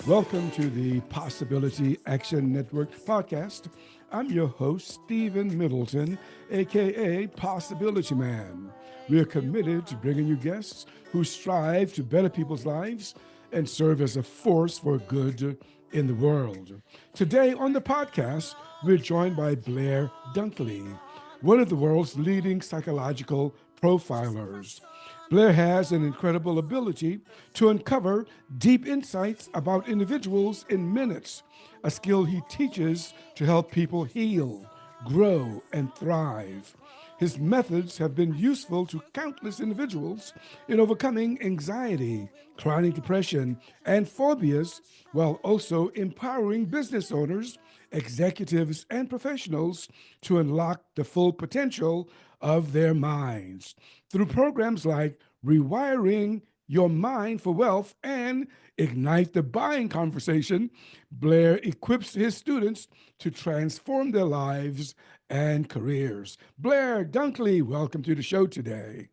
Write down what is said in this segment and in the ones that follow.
Welcome to the Possibility Action Network podcast. I'm your host, Stephen Middleton, aka Possibility Man. We are committed to bringing you guests who strive to better people's lives and serve as a force for good in the world. Today on the podcast, we're joined by Blair Dunkley, one of the world's leading psychological profilers. Blair has an incredible ability to uncover deep insights about individuals in minutes, a skill he teaches to help people heal, grow, and thrive. His methods have been useful to countless individuals in overcoming anxiety, chronic depression, and phobias, while also empowering business owners, executives, and professionals to unlock the full potential of their minds. Through programs like Rewiring Your Mind for Wealth and Ignite the Buying Conversation, Blair equips his students to transform their lives and careers. Blair Dunkley, welcome to the show today.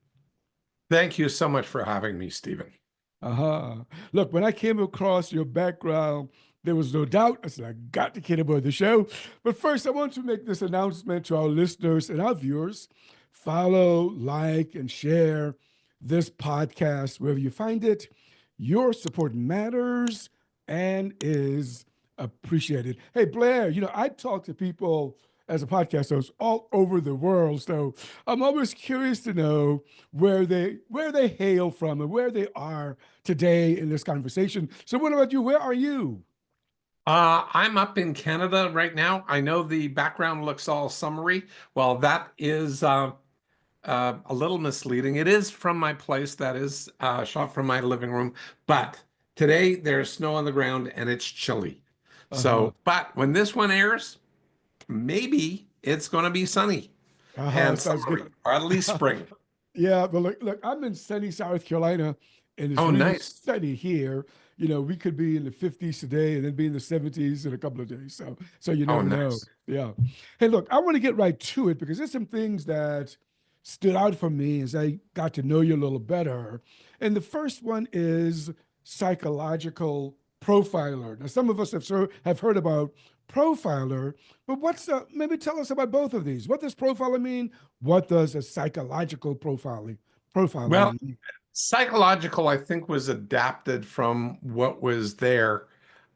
Thank you so much for having me, Stephen. Uh-huh. Look, when I came across your background, there was no doubt. I said, I got to get aboard the show. But first, I want to make this announcement to our listeners and our viewers. Follow, like, and share this podcast wherever you find it. Your support matters and is appreciated. Hey, Blair, I talk to people as a podcast host all over the world. So I'm always curious to know where they hail from and where they are today in this conversation. So what about you? Where are you? I'm up in Canada right now. I know the background looks all summery. Well, that is a little misleading. It is from my place. That is shot from my living room. But today there's snow on the ground and it's chilly. Uh-huh. But when this one airs, maybe it's going to be sunny Uh-huh. and Sounds good. summery, or at least spring. Yeah, but look, I'm in sunny South Carolina, and it's Oh, really nice. sunny here. We could be in the 50s today and then be in the 70s in a couple of days. So you Oh, never know. nice. Yeah. Hey, look, I want to get right to it because there's some things that stood out for me as I got to know you a little better. And the first one is psychological profiler. Now, some of us have heard about profiler, but maybe tell us about both of these. What does profiler mean? What does a psychological profiler Well, mean? psychological, I think, was adapted from what was there.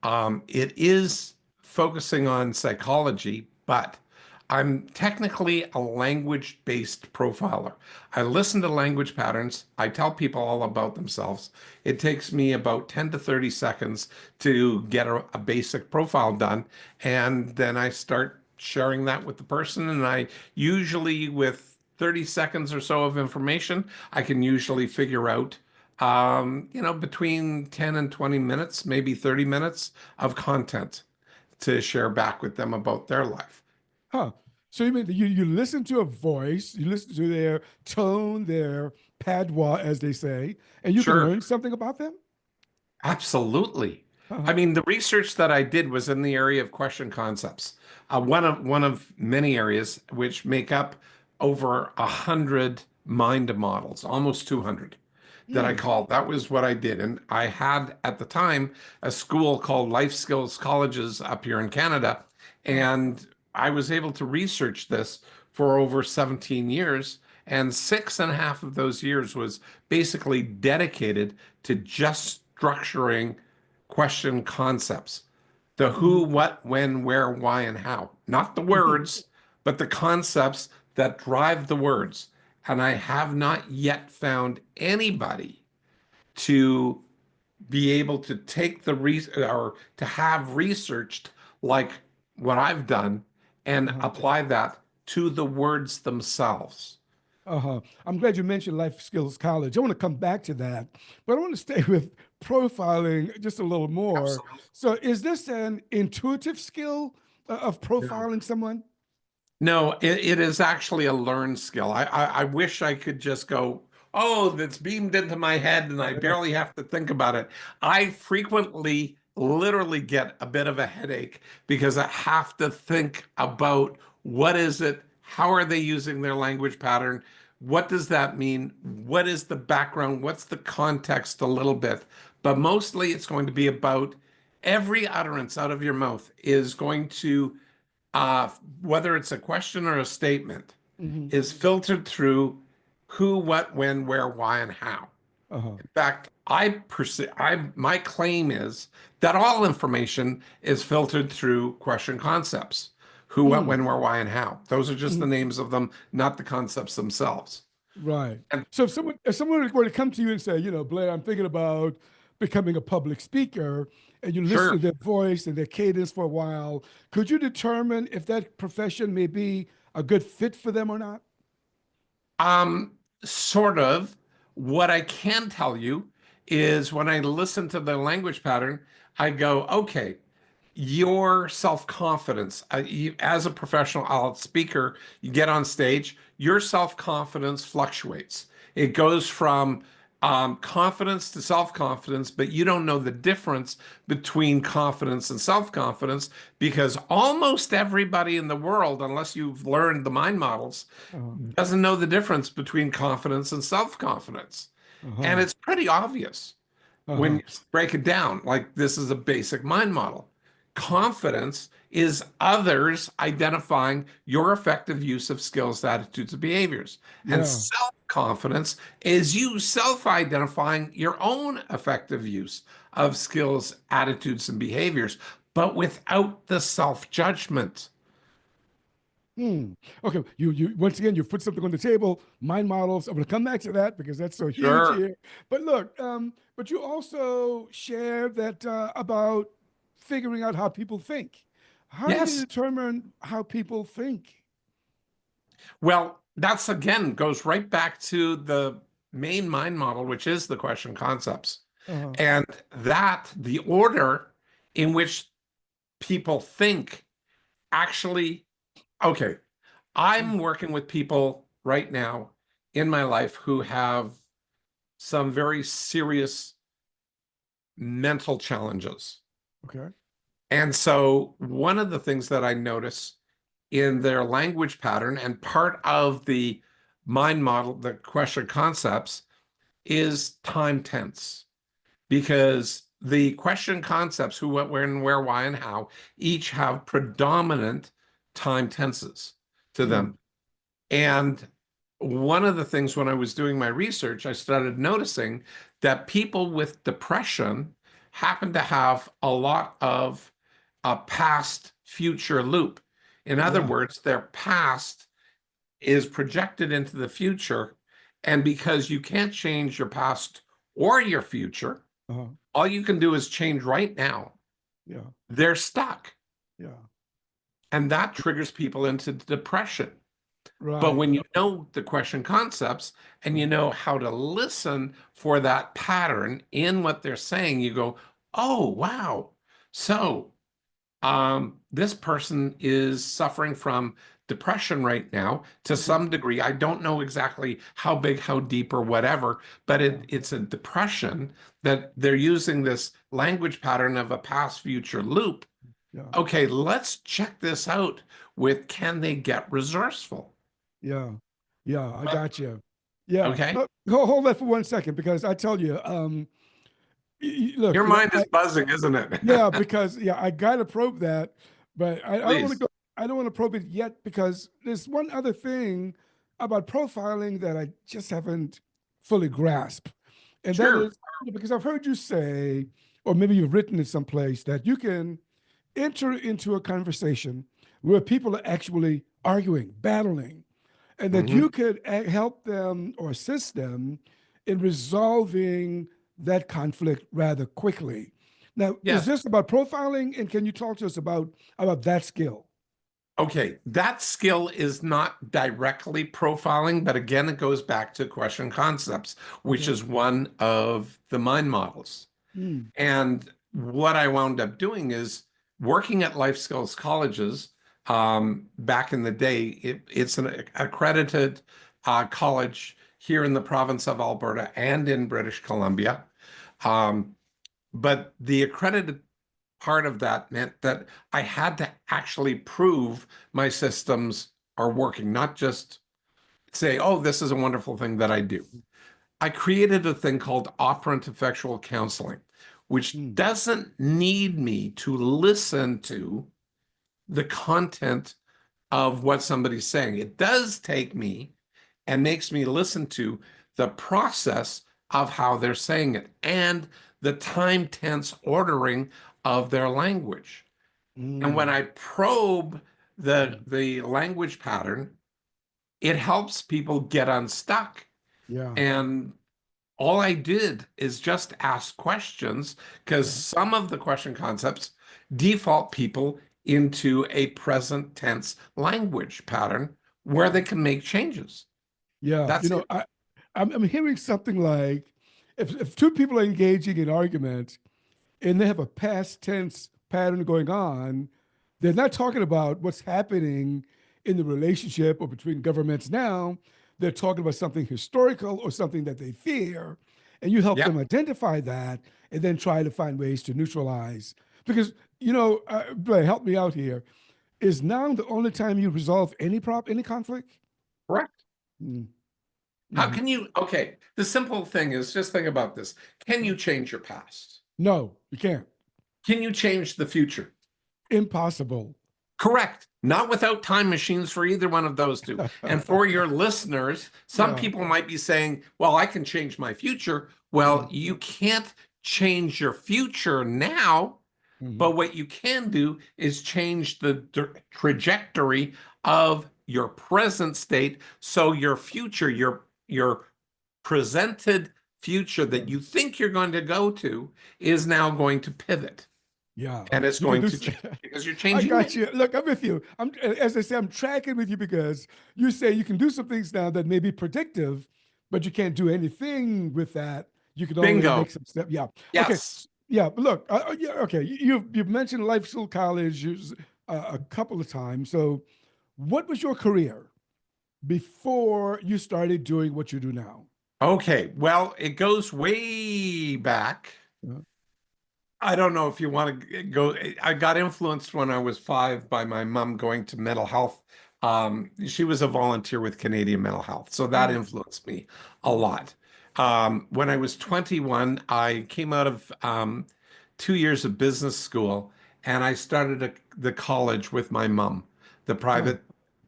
It is focusing on psychology, but I'm technically a language-based profiler. I listen to language patterns. I tell people all about themselves. It takes me about 10 to 30 seconds to get a basic profile done, and then I start sharing that with the person. And I usually, with 30 seconds or so of information, I can usually figure out, between 10 and 20 minutes, maybe 30 minutes of content to share back with them about their life. Huh. So you mean that you listen to a voice, you listen to their tone, their patois, as they say, and you can Sure, learn something about them? absolutely. I Uh-huh. mean, the research that I did was in the area of question concepts, one of many areas which make up over 100 mind models, almost 200. That I Hmm. called. That was what I did. And I had at the time a school called Life Skills Colleges up here in Canada. Uh-huh. And I was able to research this for over 17 years. And 6.5 of those years was basically dedicated to just structuring question concepts. The who, Mhm. what, when, where, why, and how. Not the words, but the concepts that drive the words. And I have not yet found anybody to be able to take or to have researched like what I've done and Uh-huh. apply that to the words themselves. Uh-huh. I'm glad you mentioned Life Skills College. I want to come back to that, but I want to stay with profiling just a little more. Absolutely. So, is this an intuitive skill of No. profiling someone? No, it is actually a learned skill. I wish I could just go, oh, that's beamed into my head and I barely have to think about it. I frequently literally get a bit of a headache because I have to think about what is it? How are they using their language pattern? What does that mean? What is the background? What's the context a little bit? But mostly it's going to be about every utterance out of your mouth is going to, uh, whether it's a question or a statement, Hmm. is filtered through who, what, when, where, why, and how. Uh-huh. In fact, my claim is that all information is filtered through question concepts. Who, what, Mm. when, where, why, and how. Those are just the Mhm. names of them, not the concepts themselves. Right. And So if someone were to come to you and say, Blair, I'm thinking about becoming a public speaker, and you listen sure, to their voice and their cadence for a while, could you determine if that profession may be a good fit for them or not? um, sort of. What I can tell you is when I listen to the language pattern, I go, okay, your self-confidence, as a professional speaker, you get on stage, your self-confidence fluctuates. It goes from confidence to self-confidence, but you don't know the difference between confidence and self-confidence because almost everybody in the world, unless you've learned the mind models, Uh-huh. doesn't know the difference between confidence and self-confidence. And Uh-huh. it's pretty obvious when Uh-huh. you break it down, like this is a basic mind model. Confidence is others identifying your effective use of skills, attitudes, and behaviors. And Yeah. self-confidence is you self-identifying your own effective use of skills, attitudes, and behaviors, but without the self-judgment. Hmm. Okay. You once again you put something on the table. Mind models. I'm going to come back to that because that's so huge Sure. here. But look, but you also share that about figuring out how people think. How do you Yes. determine how people think? Well, that's again goes right back to the main mind model, which is the question concepts. Uh-huh. And that the order in which people think actually, okay, I'm working with people right now in my life who have some very serious mental challenges. Okay. And so one of the things that I notice in their language pattern and part of the mind model, the question concepts, is time tense because the question concepts, who, what, where, and where, why, and how, each have predominant time tenses to Hmm. them. And one of the things when I was doing my research, I started noticing that people with depression happen to have a lot of a past future loop. In other Yeah. words, their past is projected into the future. And because you can't change your past or your future, Uh-huh. all you can do is change right now. Yeah. They're stuck. Yeah. And that triggers people into depression. But Right. when you know the question concepts and you know how to listen for that pattern in what they're saying, you go, oh, wow. So this person is suffering from depression right now to Mhm. some degree. I don't know exactly how big, how deep, or whatever, but Yeah. it's a depression that they're using this language pattern of a past future loop. Yeah. Okay, let's check this out with can they get resourceful? Yeah. Yeah. I But got you. Yeah. okay, Hold that for 1 second because I tell you, look, your mind is buzzing, isn't it? yeah, because I gotta probe that, but I don't want to Please. go. I don't want to probe it yet because there's one other thing about profiling that I just haven't fully grasped, and that Sure. is because I've heard you say, or maybe you've written in some place that you can enter into a conversation where people are actually arguing, battling, and that Hmm. you could help them or assist them in resolving that conflict rather quickly. Now, is Yes. this about profiling? And can you talk to us about that skill? Okay, that skill is not directly profiling, but again, it goes back to question concepts, which Okay. is one of the mind models. Mm, And what I wound up doing is working at life skills colleges. Back in the day, it's an accredited college here in the province of Alberta and in British Columbia. Um, but the accredited part of that meant that I had to actually prove my systems are working, not just say, oh, this is a wonderful thing that I do. I created a thing called operant effectual counseling, which Mm. doesn't need me to listen to the content of what somebody's saying. It does take me and makes me listen to the process of how they're saying it and the time tense ordering of their language. And when Mm. I probe the Mm. the language pattern, it helps people get unstuck. Yeah. And all I did is just ask questions because Yeah. some of the question concepts default people into a present tense language pattern where they can make changes. Yeah. That's it. I'm hearing something like if two people are engaging in argument and they have a past tense pattern going on, they're not talking about what's happening in the relationship or between governments now. They're talking about something historical or something that they fear. And you help Yeah, them identify that and then try to find ways to neutralize. Because, Blair, help me out here. Is now the only time you resolve any conflict? correct. Mm. How Mhm. can you, okay, the simple thing is just think about this. Can you change your past? No, you can't. Can you change the future? Impossible. Correct. Not without time machines for either one of those two. And for your listeners, some Yeah. people might be saying, well, I can change my future. Well, Mm. you can't change your future now, Mhm. but what you can do is change the trajectory of your present state. So your future, your presented future Yeah. that you think you're going to go to is now going to pivot Yeah. and it's You can going do. to change because you're I changing got it. you. Look, I'm with you. As I say, I'm tracking with you because you say you can do some things now that may be predictive, but you can't do anything with that. You can only Bingo. make some step. Yeah. Okay. Yes. Yeah. But look. Yeah. Okay. You've mentioned life school college a couple of times. So, what was your career before you started doing what you do now? Okay. Well, it goes way back. Yeah. I don't know if you want to go. I got influenced when I was 5 by my mom going to mental health. She was a volunteer with Canadian Mental Health, so that Mm. influenced me a lot. When I was 21, I came out of 2 years of business school, and I started the college with my mom. The Oh. private,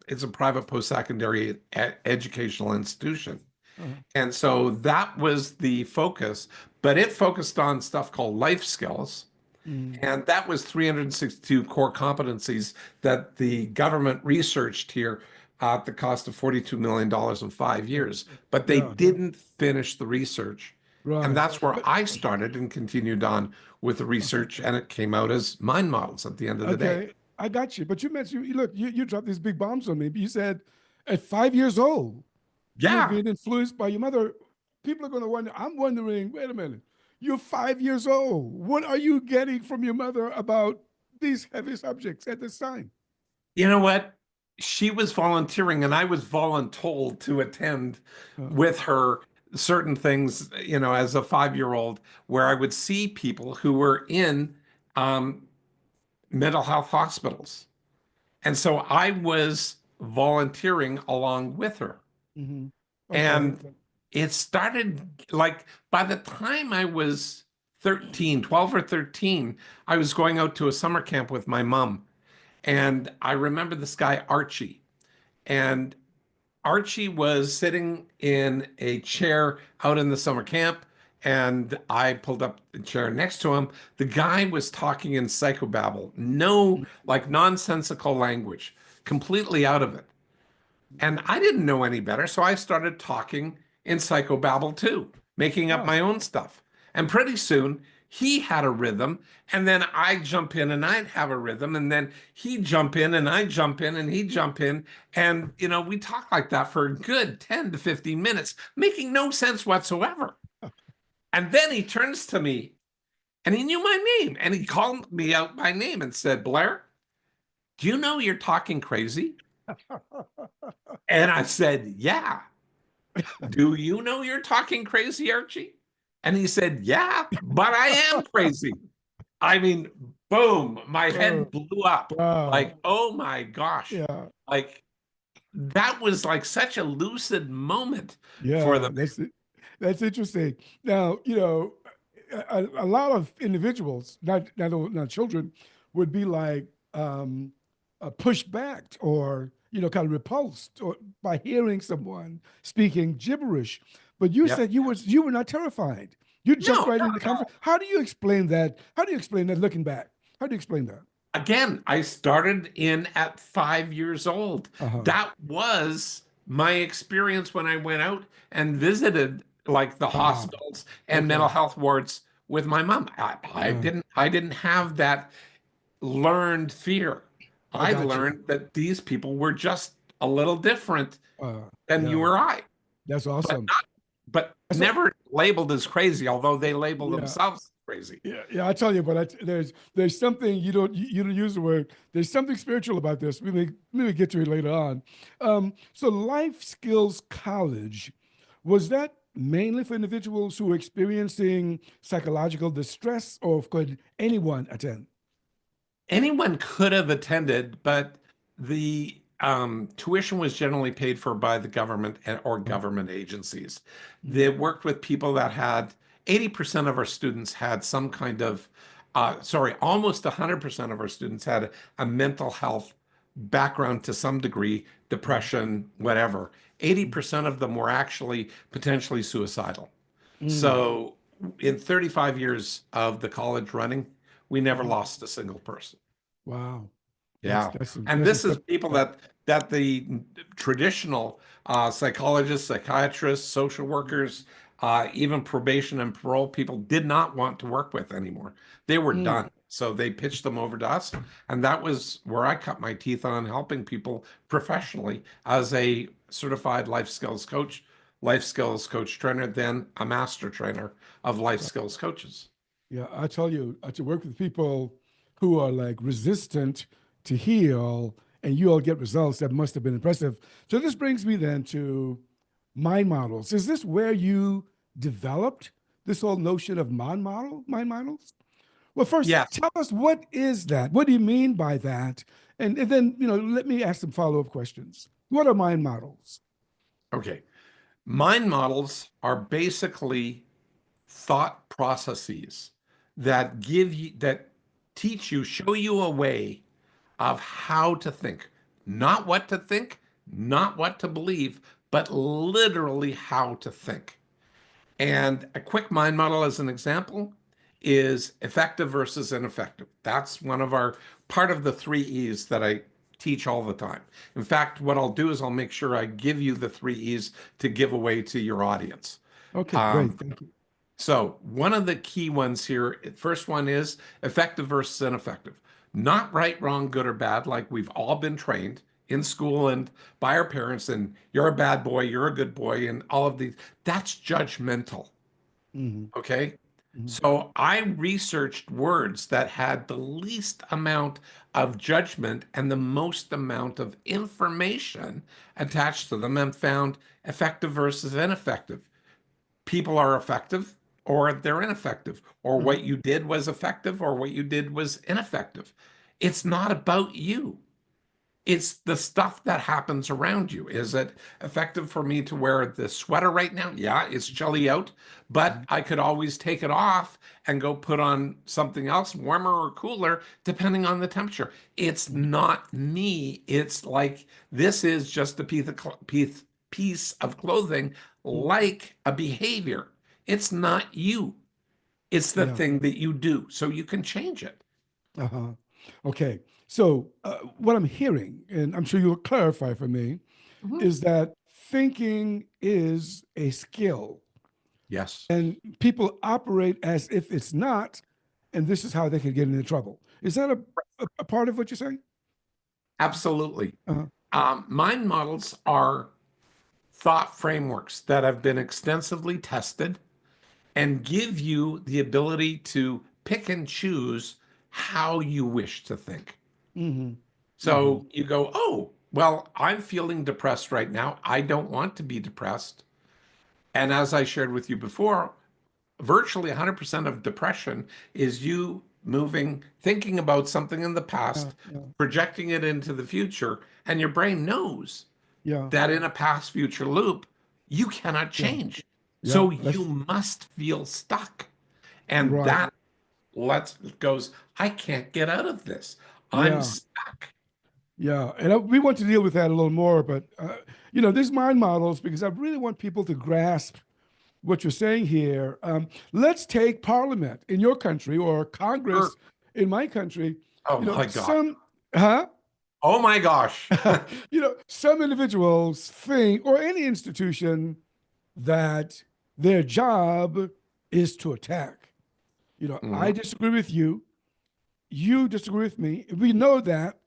it's a private post-secondary educational institution. Uh-huh. And so that was the focus, but it focused on stuff called life skills. Mm. And that was 362 core competencies that the government researched here at the cost of $42 million in 5 years. But they Yeah. didn't finish the research. And Right. that's where But I started and continued on with the research. And it came out as mind models at the end of the day. okay, I got you. But you mentioned, look, you dropped these big bombs on me. You said at 5 years old, you were Yeah. being influenced by your mother. People are going to wonder. I'm wondering, wait a minute, you're 5 years old. What are you getting from your mother about these heavy subjects at this time? You know what? She was volunteering, and I was voluntold to attend Uh, with her certain things, as a 5-year-old, where I would see people who were in um, mental health hospitals. And so I was volunteering along with her. mhm. Okay. And it started like by the time I was 13, 12 or 13, I was going out to a summer camp with my mom. And I remember this guy, Archie. And Archie was sitting in a chair out in the summer camp. And I pulled up the chair next to him. The guy was talking in psychobabble, no like nonsensical language, completely out of it. And I didn't know any better. So I started talking in psychobabble too, making up Oh, my own stuff. And pretty soon he had a rhythm. And then I jump in and I'd have a rhythm. And then he'd jump in and I'd jump in and he'd jump in. And, we talk like that for a good 10 to 15 minutes, making no sense whatsoever. And then he turns to me and he knew my name and he called me out by name and said, Blair, do you know you're talking crazy? And I said, yeah. Do you know you're talking crazy, Archie? And he said, yeah, but I am crazy. I mean, boom, my oh, head blew up. wow. Like, oh my gosh. Yeah. Like, that was like such a lucid moment for Yeah. the. That's it. That's interesting. Now, a lot of individuals, not children, would be like pushed back or kind of repulsed or by hearing someone speaking gibberish. But you Yep. said you were not terrified. You No, jumped right not into at comfort. all. How do you explain that? How do you explain that looking back? How do you explain that? Again, I started in at 5 years old. Uh-huh. That was my experience when I went out and visited like the Ah, hospitals and mental okay. health wards with my mom. Uh, I didn't have that learned fear. I I got you. learned that these people were just a little different than you Yeah, or I, that's but awesome. So never labeled as crazy, although they label yeah, themselves as crazy. yeah. I tell you, but there's something you don't use the word. There's something spiritual about this. We may get to it later on. So life skills college, was that mainly for individuals who are experiencing psychological distress, or could anyone attend? Anyone could have attended, but the tuition was generally paid for by the government or Uh, government agencies. They mm, worked with people that had 80% of our students had some kind of, sorry, almost 100% of our students had a mental health background to some degree, mm, depression, whatever. 80% of them were actually potentially suicidal. mm, So in 35 years of the college running, we never mhm. lost a single person. Wow, Yeah. And that's this is incredible. people that the traditional psychologists, psychiatrists, social workers, even probation and parole people did not want to work with anymore. They were Mm, done. So they pitched them over to us. And that was where I cut my teeth on helping people professionally as a certified life skills coach trainer, then a master trainer of life skills coaches. yeah, I tell you, to work with people who are like resistant to heal, and you all get results that must have been impressive. So this brings me then to mind models. Is this where you developed this whole notion of mind models? Well, first, Yes. tell us, what is that? What do you mean by that? And then, let me ask some follow-up questions. What are mind models? Okay. Mind models are basically thought processes that teach you, show you a way of how to think, not what to think, not what to believe, but literally how to think. And a quick mind model, as an example, is effective versus ineffective. That's one of our part of the three E's that I teach all the time. In fact, what I'll do is I'll make sure I give you the three E's to give away to your audience. Okay, great. Um, Thank you. so one of the key ones here, first one is effective versus ineffective. Not right, wrong, good or bad, like we've all been trained in school and by our parents, and you're a bad boy, you're a good boy, and all of these. That's judgmental. Hmm. Okay. Hmm. So I researched words that had the least amount of judgment and the most amount of information attached to them and found effective versus ineffective. People are effective or they're ineffective, or Hmm. what you did was effective or what you did was ineffective. It's not about you. It's the stuff that happens around you. Is it effective for me to wear this sweater right now? Yeah, it's chilly out, but I could always take it off and go put on something else warmer or cooler, depending on the temperature. It's not me. It's like this is just a piece of clothing, like a behavior. It's not you. It's the Yeah. thing that you do, so you can change it. Uh-huh. Okay. So, what I'm hearing, and I'm sure you'll clarify for me, Mhm. is that thinking is a skill, Yes, and people operate as if it's not, and this is how they can get into trouble. Is that a part of what you're saying? absolutely. Uh-huh. Mind models are thought frameworks that have been extensively tested and give you the ability to pick and choose how you wish to think. Mm-hmm. Mm-hmm. So you go, oh, well, I'm feeling depressed right now. I don't want to be depressed. And as I shared with you before, virtually 100% of depression is you thinking about something in the Yeah. past, Yeah. projecting it into the future, and your brain knows Yeah. that in a past future loop, you cannot Yeah. change. Yeah. So you must feel stuck. And Right. that goes, I can't get out of this. I'm Yeah. stuck. Yeah. And we want to deal with that a little more, but these mind models, because I really want people to grasp what you're saying here. Let's take Parliament in your country or Sure. Congress in my country. Oh You know, my gosh. some, huh? Oh my gosh. Some individuals think, or any institution, that their job is to attack. I Mhm. disagree with you. You disagree with me. We know that.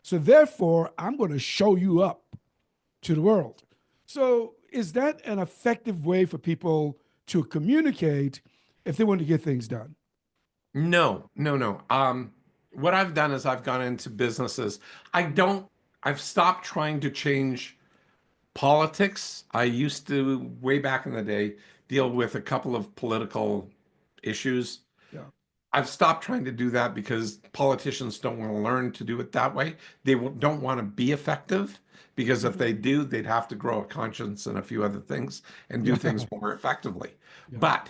So therefore, I'm going to show you up to the world. So is that an effective way for people to communicate if they want to get things done? No, no, no. What I've done is I've gone into businesses. I don't, I've stopped trying to change politics. I used to, way back in the day, deal with a couple of political issues. Yeah. I've stopped trying to do that because politicians don't want to learn to do it that way. They don't want to be effective because if Mhm. they do, they'd have to grow a conscience and a few other things and do Yeah. things more effectively. Yeah. But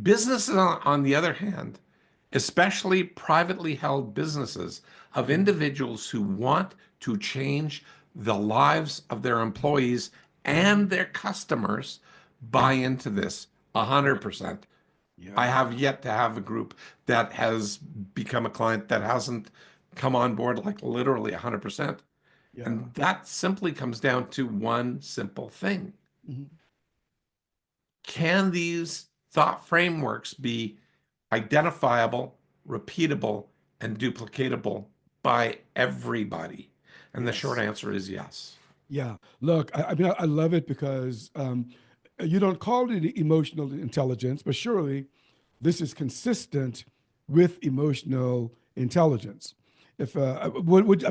businesses, on the other hand, especially privately held businesses of Mhm. individuals who want to change the lives of their employees and Mhm. their customers, buy into this Right. 100%. I Yeah. have yet to have a group that has become a client that hasn't come on board like literally 100%. Yeah. And that simply comes down to one simple thing. Mhm. Can these thought frameworks be identifiable, repeatable, and duplicatable by everybody? And the short Yes. answer is yes. Yeah. Look, I mean, I love it because you don't call it emotional intelligence, but surely this is consistent with emotional intelligence. If I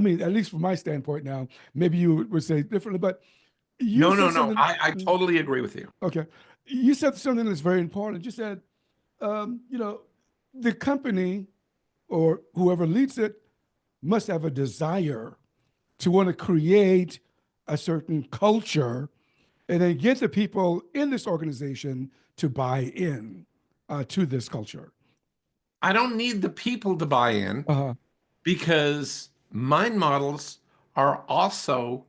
mean, at least from my standpoint now, maybe you would say differently, but you No, no, said no. something. I totally agree with you. Okay, you said something that's very important. You said, um, you know, the company or whoever leads it must have a desire to want to create a certain culture and then get the people in this organization to buy in to this culture. I don't need the people to buy in Uh-huh. because mind models are also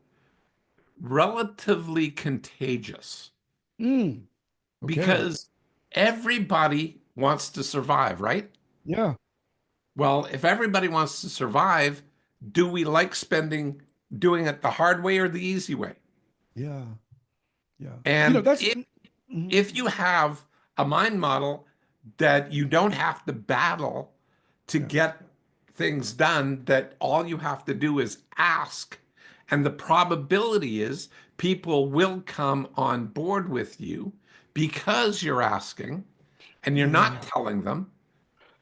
relatively contagious Mm, okay. because everybody wants to survive, right? Yeah. Well, if everybody wants to survive, do we like doing it the hard way or the easy way? Yeah. Yeah. And That's mhm. if you have a mind model that you don't have to battle to Yeah. get things done, that all you have to do is ask, and the probability is people will come on board with you because you're asking and you're Yeah. not telling them,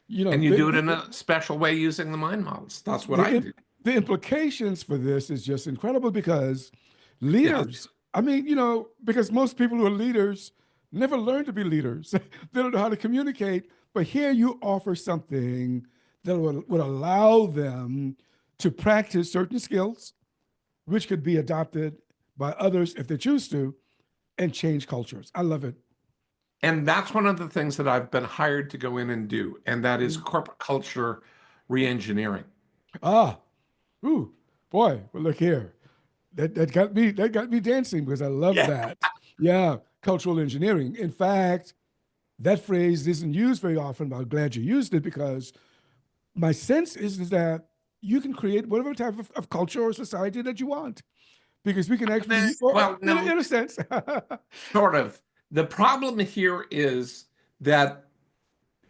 You know, and you the, do it the, in a special way using the mind models. That's what the, I im- do. the implications for this is just incredible because Yes. leaders, I mean, because most people who are leaders never learn to be leaders. They don't know how to communicate. But here you offer something that would allow them to practice certain skills, which could be adopted by others if they choose to, and change cultures. I love it. And that's one of the things that I've been hired to go in and do, and that is Mm. corporate culture reengineering. Ah, ooh, boy, well, look here. That got me dancing because I love Yeah. that. Yeah, cultural engineering. In fact, that phrase isn't used very often, but I'm glad you used it because my sense is that you can create whatever type of culture or society that you want because we can actually, or Well, in, no, in a sense, sort of. The problem here is that,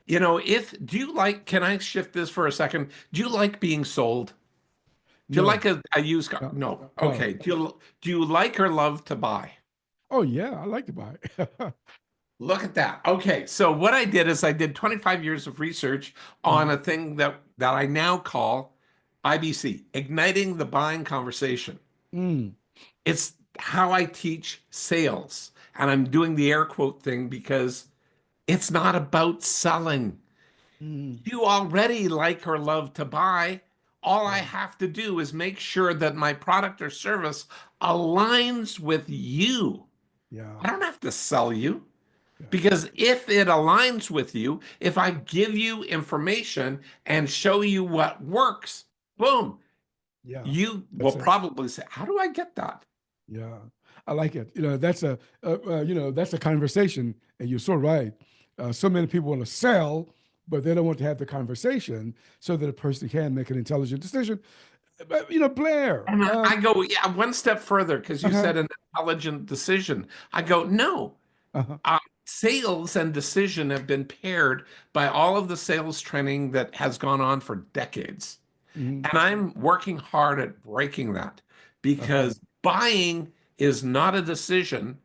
if do you like, can I shift this for a second? Do you like being sold? Do you no, like a used car? no, No. no. Okay. Do you like or love to buy? Oh yeah, I like to buy. Look at that. Okay. So what I did is I did 25 years of research on Mhm. a thing that I now call IBC, igniting the buying conversation. Mm, It's how I teach sales. And I'm doing the air quote thing because it's not about selling. mm, You already like or love to buy. All I yeah, have to do is make sure that my product or service aligns with you. yeah, I don't have to sell you. Yeah. Because if it aligns with you, if I give you information and show you what works, boom, Yeah. you will That's it. probably say, how do I get that? Yeah, I like it. That's that's a conversation, and you're so right. So many people want to sell, but they don't want to have the conversation so that a person can make an intelligent decision. But Blair. And I go, yeah, one step further, because you Uh-huh, said an intelligent decision. I go, no. uh-huh, Sales and decision have been paired by all of the sales training that has gone on for decades. hmm, And I'm working hard at breaking that uh-huh. because buying is not a decision,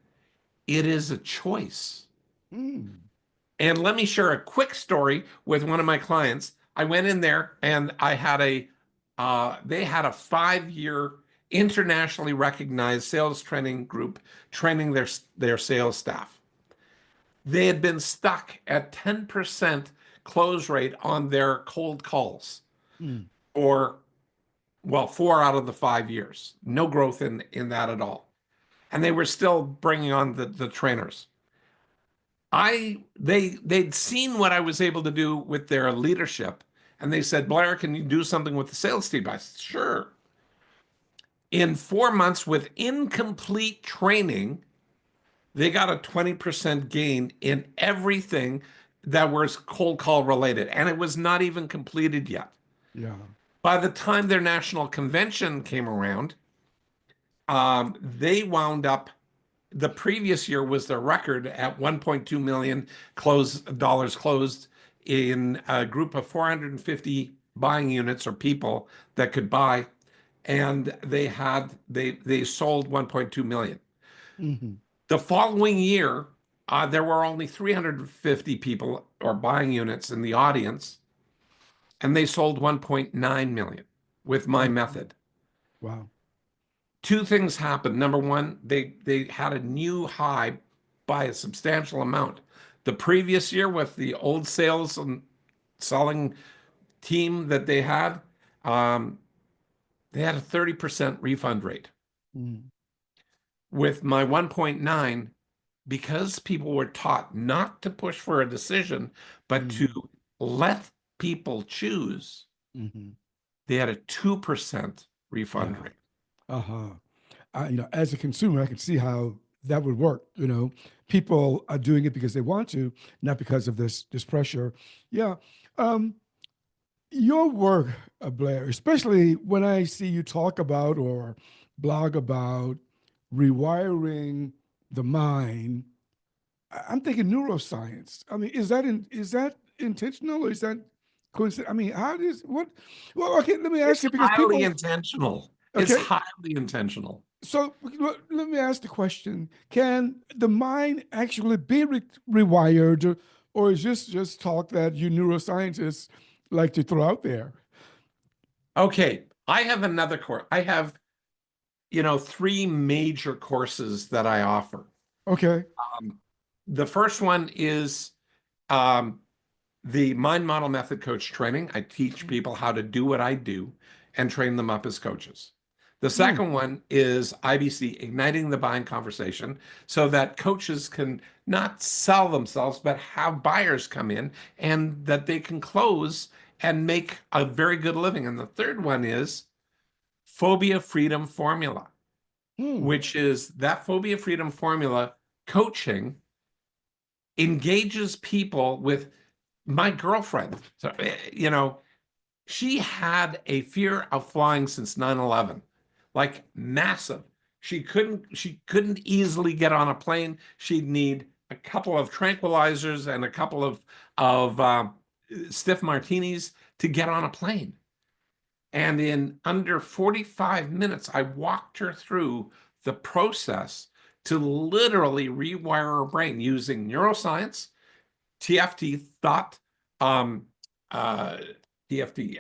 it is a choice. Mm, And let me share a quick story with one of my clients. I went in there and they had a 5-year internationally recognized sales training group training their sales staff. They had been stuck at 10% close rate on their cold calls mm, for, well, 4 out of the 5 years. No growth in that at all. And they were still bringing on the trainers. They'd seen what I was able to do with their leadership, and they said, Blair, can you do something with the sales team? I said, sure. In 4 months with incomplete training, they got a 20% gain in everything that was cold call related, and it was not even completed yet. yeah. By the time their national convention came around, they wound up, the previous year was their record at 1.2 million dollars closed in a group of 450 buying units or people that could buy, and they sold 1.2 million. Hmm. The following year, there were only 350 people or buying units in the audience, and they sold 1.9 million with my method. Wow. Two things happened. Number one, they had a new high by a substantial amount. The previous year, with the old sales and selling team that um, they had a 30% refund rate. Mm, With my 1.9, because people were taught not to push for a decision, but to mm, let people choose, hmm. they had a 2% refund Yeah. rate. Uh-huh. As a consumer, I can see how that would work. People are doing it because they want to, not because of this pressure. Yeah. Um, your work, Blair, especially when I see you talk about or blog about rewiring the mind, I'm thinking neuroscience. I mean, is that intentional or is that coincidence? I mean, how does what? Well, okay, let me ask It's you because highly people. intentional. It's Okay, highly intentional. so let me ask the question: can the mind actually be rewired, or is this just talk that you neuroscientists like to throw out there? Okay, I have another course. I have, 3 major courses that I offer. Okay. Um, the first one is um, the mind model method coach training. I teach people how to do what I do and train them up as coaches. The Mm, second one is IBC, igniting the buying conversation, so that coaches can not sell themselves, but have buyers come in and that they can close and make a very good living. And the third one is phobia freedom formula, mm, which is that phobia freedom formula coaching engages people with my girlfriend. So, she had a fear of flying since 9/11, like massive. She couldn't easily get on a plane. She'd need a couple of tranquilizers and a couple of stiff martinis to get on a plane. And in under 45 minutes, I walked her through the process to literally rewire her brain using neuroscience, TFT, thought, um, uh, TFT.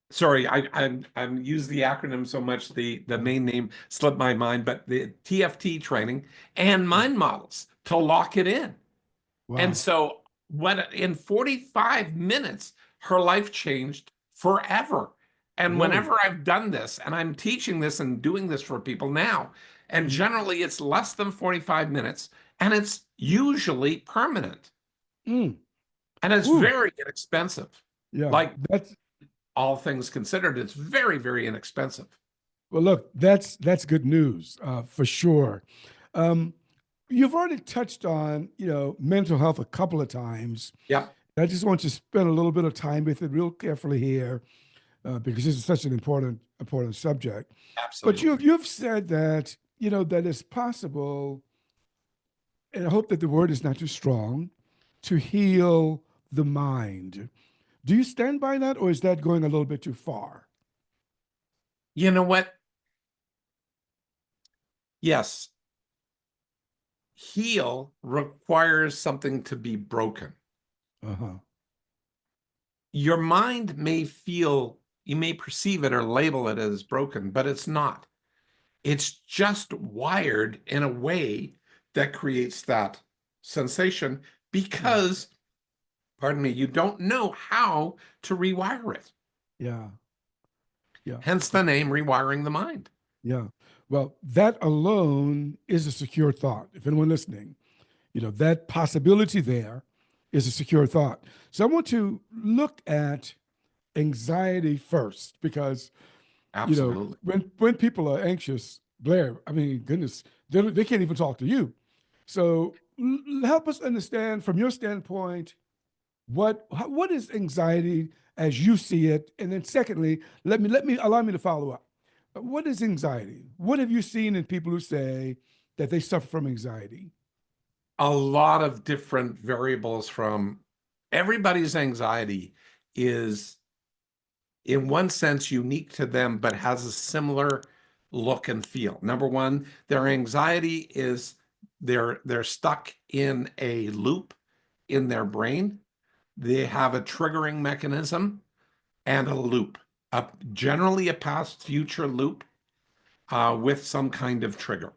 Sorry, I'm use the acronym so much the uh, main name slipped my mind, but the TFT training and mm, mind models to lock it in. And wow. so when in 45 minutes, her life changed forever. And Really? whenever I've done this, and I'm teaching this and doing this for people now, and Mm, generally it's less than 45 minutes, and it's usually permanent, Mm. and it's Ooh, very inexpensive. yeah. Like That's all things considered, it's very, very inexpensive. well. Look, that's good news for sure. Um, you've already touched on mental health a couple of times. Yep, I just want you to spend a little bit of time with it real carefully here because this is such an important subject. But absolutely. you've said that that it's possible, and I hope that the word is not too strong, to heal the mind. Do you stand by that, or is that going a little bit too far? You know what? Yes, heal requires something to be broken. Uh huh. Your mind may feel, you may perceive it or label it as broken, but it's not. It's just wired in a way that creates that sensation Yeah. because, pardon me, you don't know how to rewire it. Yeah. Yeah. Hence the name Rewiring the Mind. Yeah. Well, that alone is a secure thought. If anyone listening, that possibility there is a secure thought. So I want to look at anxiety first because Absolutely. when people are anxious, Blair, I mean, goodness, they can't even talk to you. So help us understand from your standpoint what is anxiety as you see it, and then secondly, let me allow me to follow up. What is anxiety? What have you seen in people who say that they suffer from anxiety? A lot of different variables from everybody's anxiety is in one sense unique to them, but has a similar look and feel. Number one, their anxiety is they're stuck in a loop in their brain. They have a triggering mechanism and a loop, generally a past future loop with some kind of trigger.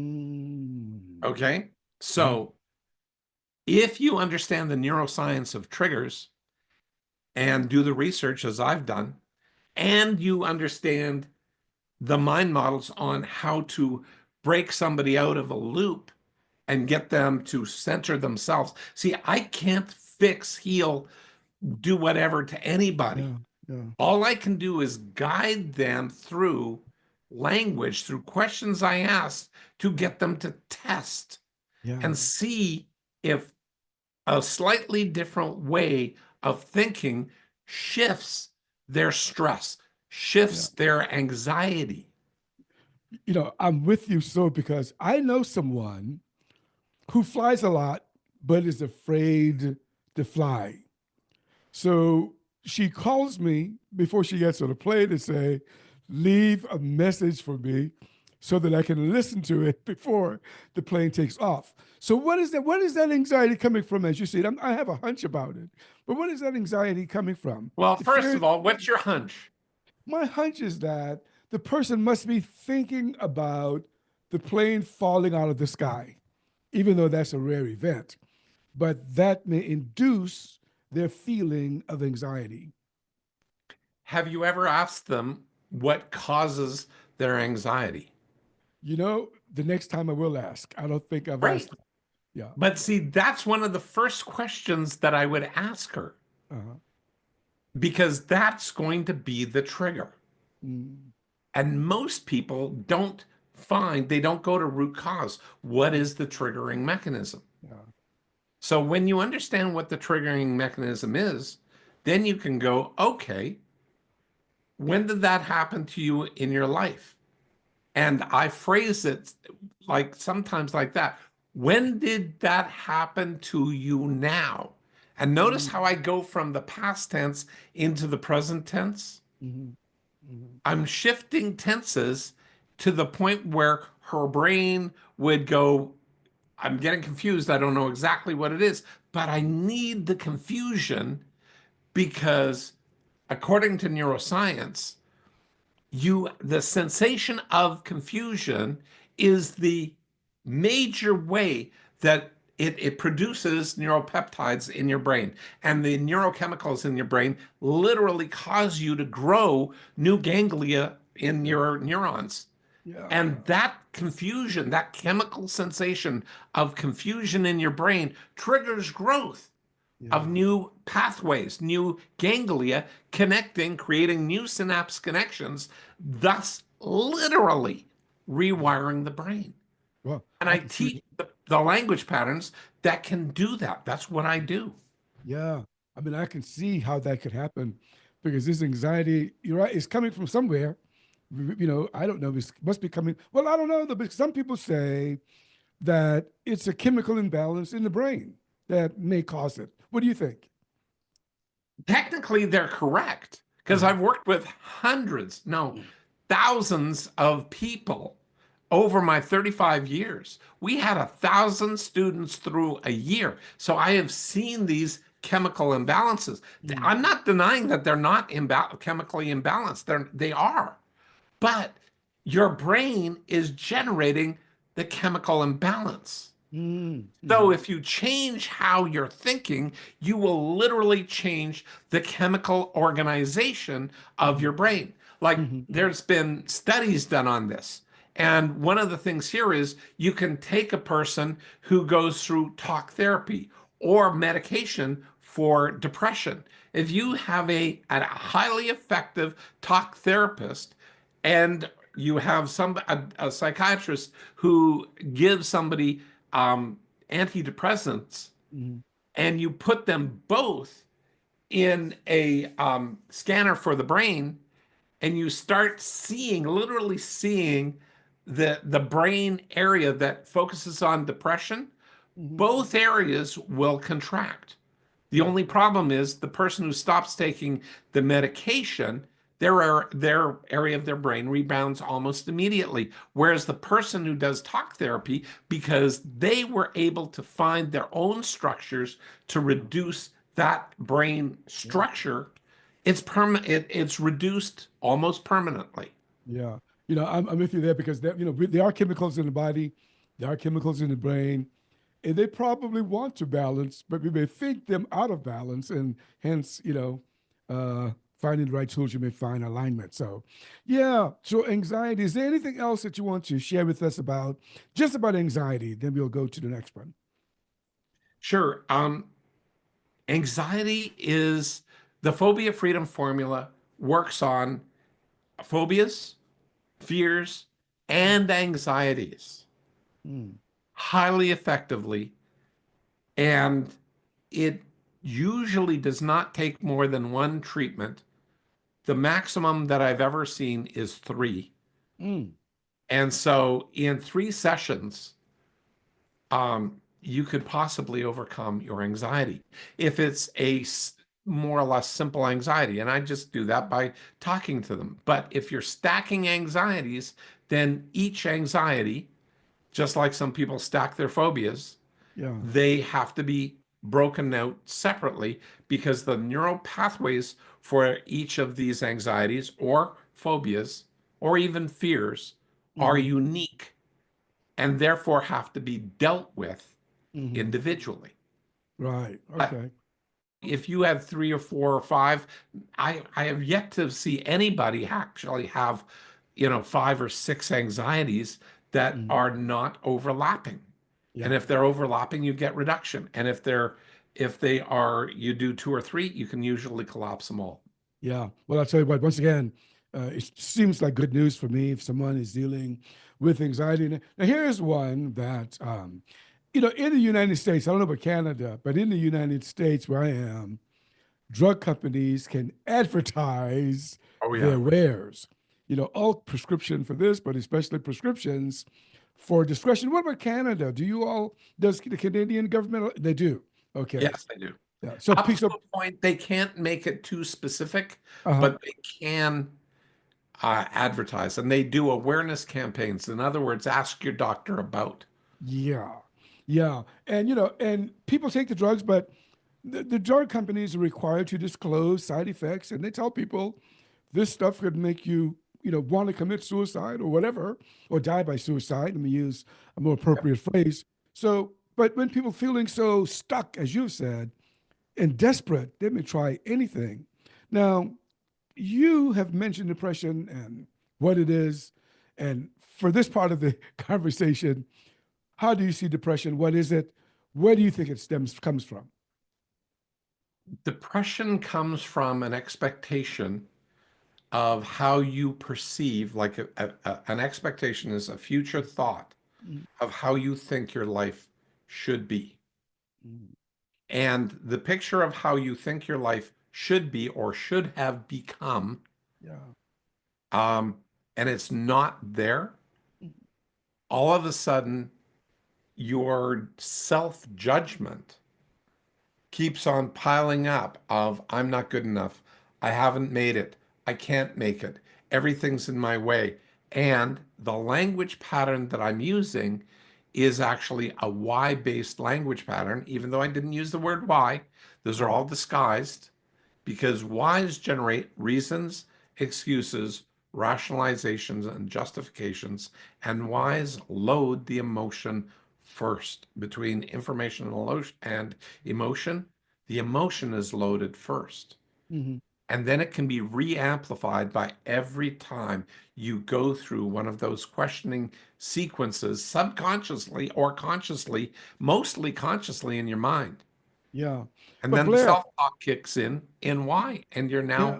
Mm, Okay. yeah, So if you understand the neuroscience of triggers and do the research as I've done, and you understand the mind models on how to break somebody out of a loop and get them to center themselves. See, I can't fix, heal, do whatever to anybody. yeah, yeah, All I can do is guide them through language, through questions I ask to get them to test yeah, and see if a slightly different way of thinking shifts their stress, yeah. shifts their anxiety. I'm with you so because I know someone who flies a lot but is afraid to fly. So she calls me before she gets on the plane to say, leave a message for me so that I can listen to it before the plane takes off. So what is that? What is that anxiety coming from as you see it? I have a hunch about it, but what is that anxiety coming from? Well, The first fear. of all, what's your hunch? My hunch is that the person must be thinking about the plane falling out of the sky, even though that's a rare event. But that may induce their feeling of anxiety. Have you ever asked them what causes their anxiety? The next time I will ask. I don't think I've Great. asked. Yeah. But see, that's one of the first questions that I would ask her Uh-huh. because that's going to be the trigger. Mm, And most people they don't go to root cause. What is the triggering mechanism? yeah. So when you understand what the triggering mechanism is, then you can go, okay, when did that happen to you in your life? And I phrase it like sometimes like that. When did that happen to you now? And notice Mm, how I go from the past tense into the present tense. mhm, mhm. I'm shifting tenses to the point where her brain would go, I'm getting confused. I don't know exactly what it is, but I need the confusion because according to neuroscience, the sensation of confusion is the major way that it produces neuropeptides in your brain. And the neurochemicals in your brain literally cause you to grow new ganglia in Yeah. your neurons. Yeah. And that confusion, that chemical sensation of confusion in your brain triggers growth of Yeah. new pathways, new ganglia connecting, creating new synapse connections, thus literally rewiring the brain. Well, And I I can see. teach the language patterns that can do that. That's what I do. Yeah. I mean, I can see how that could happen because this anxiety, you're right, it's coming from somewhere. I don't know. It must be coming. Well, I don't know. But some people say that it's a chemical imbalance in the brain that may cause it. What do you think? Technically, they're correct because Uh-huh. I've worked with hundreds, no, thousands of people over my 35 years. We had 1,000 students through a year. So I have seen these chemical imbalances. Mm, I'm not denying that they're not chemically imbalanced. They are. But your brain is generating the chemical imbalance. mm, So mhm, if you change how you're thinking, you will literally change the chemical organization of mhm, your brain. Like mhm, there's been studies done on this. And one of the things here is you can take a person who goes through talk therapy or medication for depression. If you have a highly effective talk therapist and you have a psychiatrist who gives somebody antidepressants mhm, and you put them both in a scanner for the brain and you start seeing, literally seeing the brain area that focuses on depression, mhm. both areas will contract. The Yeah. only problem is the person who stops taking the medication, their area of their brain rebounds almost immediately. Whereas the person who does talk therapy, because they were able to find their own structures to reduce that brain Yeah. structure, it's reduced almost permanently. Yeah. I'm with you there because there are chemicals in the body, there are chemicals in the brain, and they probably want to balance, but we may think them out of balance, and hence, finding the right tools, you may find alignment. So, yeah. So, anxiety. Is there anything else that you want to share with us about just about anxiety? Then we'll go to the next one. Sure. Anxiety is the phobia freedom formula works on phobias, fears, and anxieties Mm, highly effectively. And it usually does not take more than one treatment. The maximum that I've ever seen is three. mm, And so in 3 sessions, you could possibly overcome your anxiety. If it's more or less simple anxiety, and I just do that by talking to them. But if you're stacking anxieties, then each anxiety, just like some people stack their phobias, yeah. they have to be broken out separately because the neural pathways for each of these anxieties or phobias or even fears are Hmm. unique and therefore have to be dealt with Hmm. individually. Right. But Okay. if you have three or four or five, I have yet to see anybody actually have, 5 or 6 anxieties that Mhm. are not overlapping. And Yeah. if they're overlapping, you get reduction. And if they are, you do 2 or 3, you can usually collapse them all. Yeah. Well, I'll tell you what, once again, it seems like good news for me if someone is dealing with anxiety. Now, here's one that, in the United States, I don't know about Canada, but in the United States where I am, drug companies can advertise Oh their yeah. wares. All prescription for this, but especially prescriptions for discretion. What about Canada? Does the Canadian government, they do? Okay. Yes, they do. Yeah. So, Up to so, a point, they can't make it too specific, uh-huh. but they can advertise and they do awareness campaigns. In other words, ask your doctor about. Yeah, yeah, and people take the drugs, but the drug companies are required to disclose side effects, and they tell people this stuff could make you, want to commit suicide or whatever, or die by suicide. Let me use a more appropriate phrase. So, but when people feeling so stuck, as you've said, and desperate, they may try anything. Now, you have mentioned depression and what it is, and for this part of the conversation, how do you see depression? What is it? Where do you think it comes from? Depression comes from an expectation of how you perceive, like an expectation is a future thought Mm, of how you think your life should be. mm, And the picture of how you think your life should be or should have become, yeah. um, and it's not there, Mm, all of a sudden, your self-judgment keeps on piling up of I'm not good enough. I haven't made it. I can't make it. Everything's in my way. And the language pattern that I'm using is actually a why-based language pattern, even though I didn't use the word why. Those are mm, all disguised because whys generate reasons, excuses, rationalizations, and justifications, and whys load the emotion first. Between information and emotion, the emotion is loaded first. mhm. And then it can be re-amplified by every time you go through one of those questioning sequences, subconsciously or consciously, mostly consciously in your mind. Yeah. And But then the Blair, self-talk kicks in why? And you're yeah, now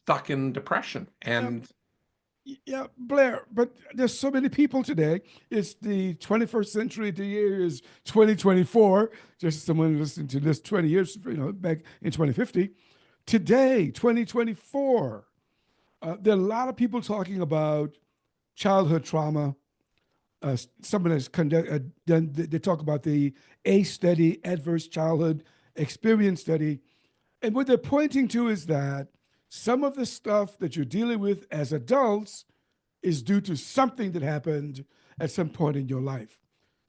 stuck in depression. yeah, And yeah, Blair, but there's so many people today. It's the 21st century. The year is 2024. Just someone listening to this 20 years, back in 2050. Today, 2024, there are a lot of people talking about childhood trauma. Someone has done, they talk about the ACE study, Adverse Childhood Experience Study. And what they're pointing to is that some of the stuff that you're dealing with as adults is due to something that happened at some point in your life.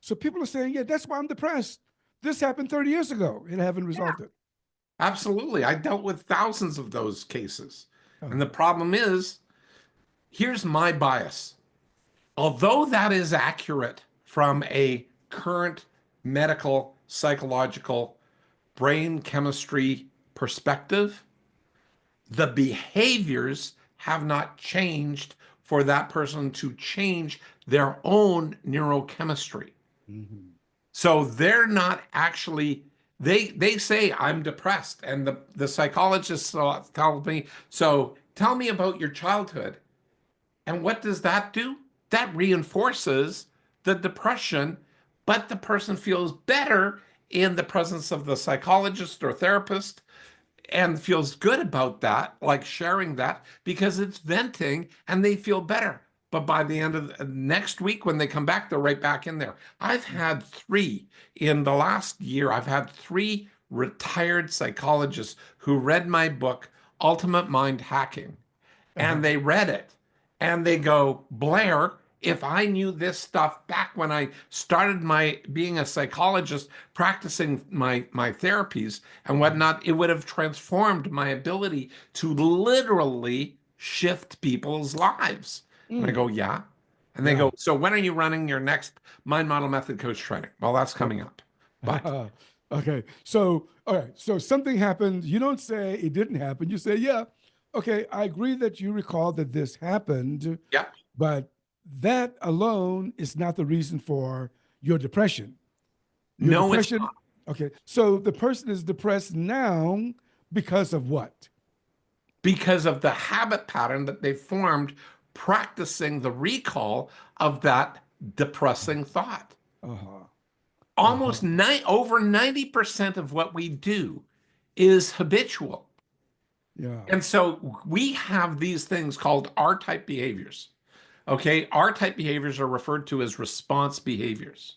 So people are saying, yeah, that's why I'm depressed. This happened 30 years ago and I haven't yeah, resolved it. absolutely. I dealt with thousands of those cases. And Uh-huh. the problem is, here's my bias. Although that is accurate from a current medical, psychological, brain chemistry perspective, the behaviors have not changed for that person to change their own neurochemistry. Mhm. So they're not actually they say I'm depressed, and the psychologist tells me, so tell me about your childhood. And what does that do? That reinforces the depression, but the person feels better in the presence of the psychologist or therapist and feels good about that, like sharing that because it's venting and they feel better. But by the end of next week, when they come back, they're right back in there. I've had three in the last year, I've had three retired psychologists who read my book, Ultimate Mind Hacking, Uh-huh. and they read it and they go, Blair, if I knew this stuff back when I started my being a psychologist, practicing my therapies and whatnot, it would have transformed my ability to literally shift people's lives. And I Mm. go, yeah. And they Yeah. go, so when are you running your next Mind Model Method Coach training? Well, that's coming up. But Okay. So, all right. So something happened. You don't say it didn't happen. You say, yeah, okay, I agree that you recall that this happened, yeah, but that alone is not the reason for your depression. Your no, it's depression, okay. So the person is depressed now because of what? because of the habit pattern that they formed practicing the recall of that depressing thought. Uh-huh. Almost Uh-huh. over 90% of what we do is habitual. Yeah. And so we have these things called R-type behaviors. Okay, R-type behaviors are referred to as response behaviors.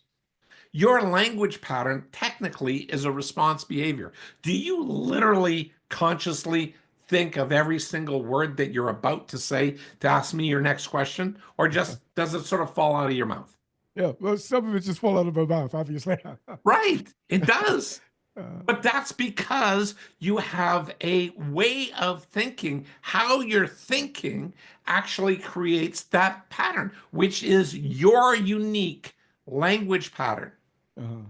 Your language pattern technically is a response behavior. Do you literally consciously think of every single word that you're about to say to ask me your next question? Or just does it sort of fall out of your mouth? Yeah. Well, some of it just fall out of my mouth, obviously. Right, it does. Uh, But that's because you have a way of thinking. How you're thinking actually creates that pattern, which is your unique language pattern. uh-huh.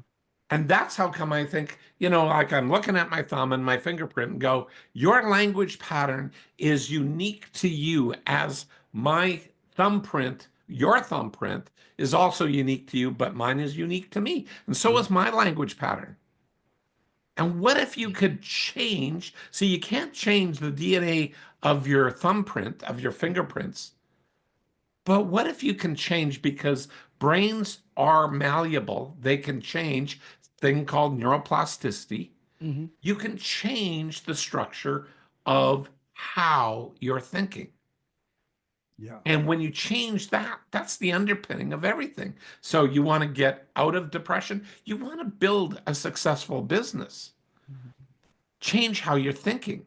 And that's how come I think, like I'm looking at my thumb and my fingerprint and go, your language pattern is unique to you as my thumbprint Your thumbprint is also unique to you, but mine is unique to me. And so Yeah. is my language pattern. And what if you could change? So you can't change the DNA of your thumbprint, of your fingerprints, but what if you can change because brains are malleable? They can change, thing called neuroplasticity. Hmm. You can change the structure of how you're thinking. Yeah. And when you change that, that's the underpinning of everything. So you want to get out of depression, you want to build a successful business. Mhm. Change how you're thinking.